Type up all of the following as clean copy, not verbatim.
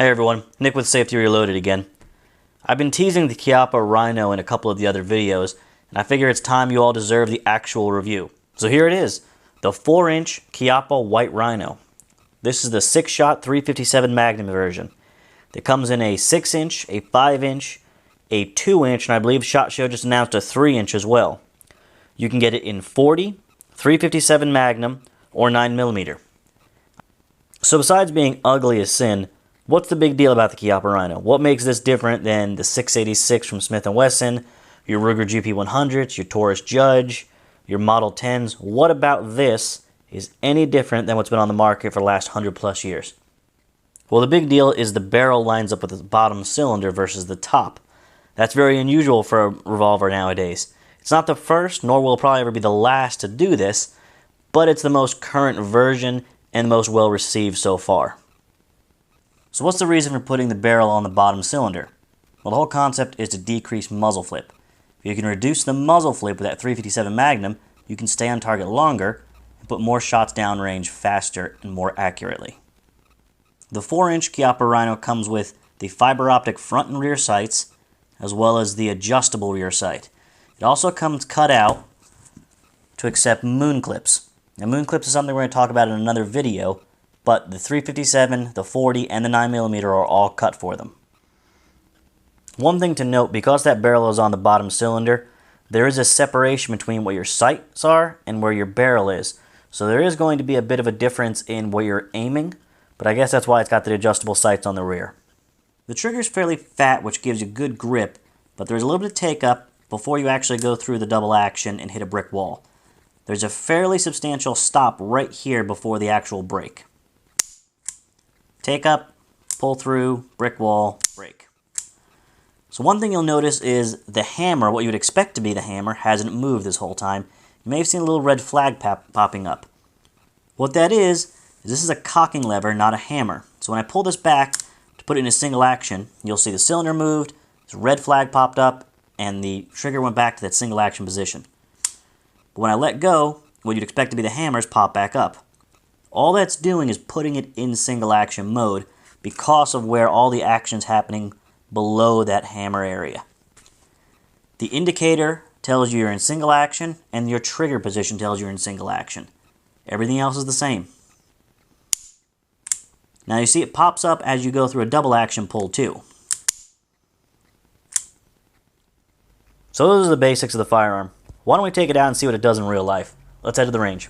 Hey everyone, Nick with Safety Reloaded again. I've been teasing the Chiappa Rhino in a couple of the other videos, and I figure it's time you all deserve the actual review. So here it is, the 4-inch Chiappa White Rhino. This is the 6-shot 357 Magnum version. It comes in a 6-inch, a 5-inch, a 2-inch, and I believe SHOT Show just announced a 3-inch as well. You can get it in 40, 357 Magnum, or 9mm. So besides being ugly as sin, what's the big deal about the Chiappa Rhino? What makes this different than the 686 from Smith & Wesson, your Ruger GP100s, your Taurus Judge, your Model 10s? What about this is any different than what's been on the market for the last 100 plus years? Well, the big deal is the barrel lines up with the bottom cylinder versus the top. That's very unusual for a revolver nowadays. It's not the first, nor will it probably ever be the last to do this, but it's the most current version and the most well received so far. So what's the reason for putting the barrel on the bottom cylinder? Well, the whole concept is to decrease muzzle flip. If you can reduce the muzzle flip with that 357 Magnum, you can stay on target longer and put more shots downrange faster and more accurately. The 4-inch Chiappa Rhino comes with the fiber optic front and rear sights, as well as the adjustable rear sight. It also comes cut out to accept moon clips. Now, moon clips is something we're going to talk about in another video, but the 357, the 40, and the 9mm are all cut for them. One thing to note, because that barrel is on the bottom cylinder, there is a separation between what your sights are and where your barrel is. So there is going to be a bit of a difference in where you're aiming, but I guess that's why it's got the adjustable sights on the rear. The trigger is fairly fat, which gives you good grip, but there's a little bit of take-up before you actually go through the double action and hit a brick wall. There's a fairly substantial stop right here before the actual break. Take up, pull through, brick wall, break. So one thing you'll notice is the hammer, what you would expect to be the hammer, hasn't moved this whole time. You may have seen a little red flag popping up. What that is this is a cocking lever, not a hammer. So when I pull this back to put it in a single action, you'll see the cylinder moved, this red flag popped up, and the trigger went back to that single action position. But when I let go, what you'd expect to be the hammers pop back up. All that's doing is putting it in single action mode because of where all the action's happening below that hammer area. The indicator tells you you're in single action, and your trigger position tells you you're in single action. Everything else is the same. Now you see it pops up as you go through a double action pull too. So those are the basics of the firearm. Why don't we take it out and see what it does in real life? Let's head to the range.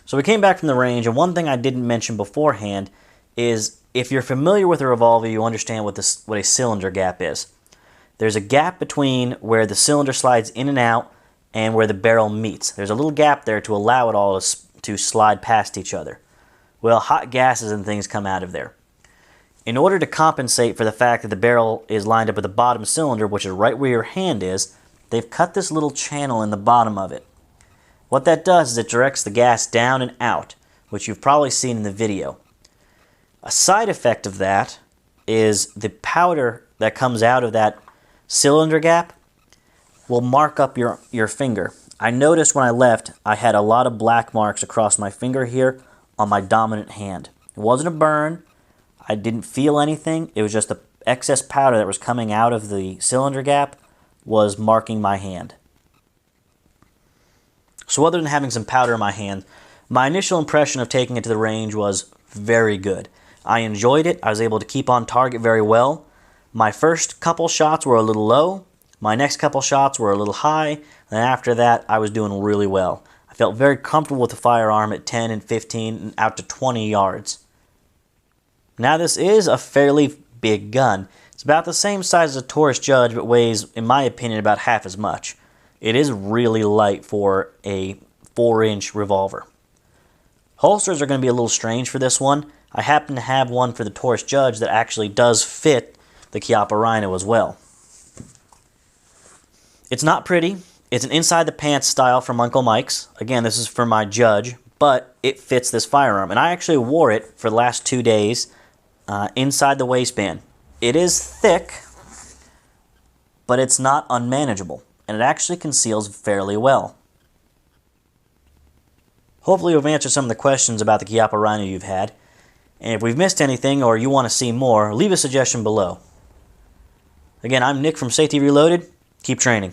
So we came back from the range, and one thing I didn't mention beforehand is if you're familiar with a revolver, you understand what a cylinder gap is. There's a gap between where the cylinder slides in and out and where the barrel meets. There's a little gap there to allow it all to slide past each other. Well, hot gases and things come out of there. In order to compensate for the fact that the barrel is lined up with the bottom cylinder, which is right where your hand is, they've cut this little channel in the bottom of it. What that does is it directs the gas down and out, which you've probably seen in the video. A side effect of that is the powder that comes out of that cylinder gap will mark up your finger. I noticed when I left, I had a lot of black marks across my finger here on my dominant hand. It wasn't a burn. I didn't feel anything. It was just the excess powder that was coming out of the cylinder gap was marking my hand. So other than having some powder in my hand, my initial impression of taking it to the range was very good. I enjoyed it. I was able to keep on target very well. My first couple shots were a little low. My next couple shots were a little high. And after that, I was doing really well. I felt very comfortable with the firearm at 10 and 15 and out to 20 yards. Now this is a fairly big gun. It's about the same size as a Taurus Judge, but weighs, in my opinion, about half as much. It is really light for a 4-inch revolver. Holsters are going to be a little strange for this one. I happen to have one for the Taurus Judge that actually does fit the Chiappa Rhino as well. It's not pretty. It's an inside the pants style from Uncle Mike's. Again, this is for my Judge, but it fits this firearm. And I actually wore it for the last 2 days inside the waistband. It is thick, but it's not unmanageable, and it actually conceals fairly well. Hopefully we've answered some of the questions about the Chiappa Rhino you've had, and if we've missed anything or you want to see more, leave a suggestion below. Again, I'm Nick from Safety Reloaded. Keep training.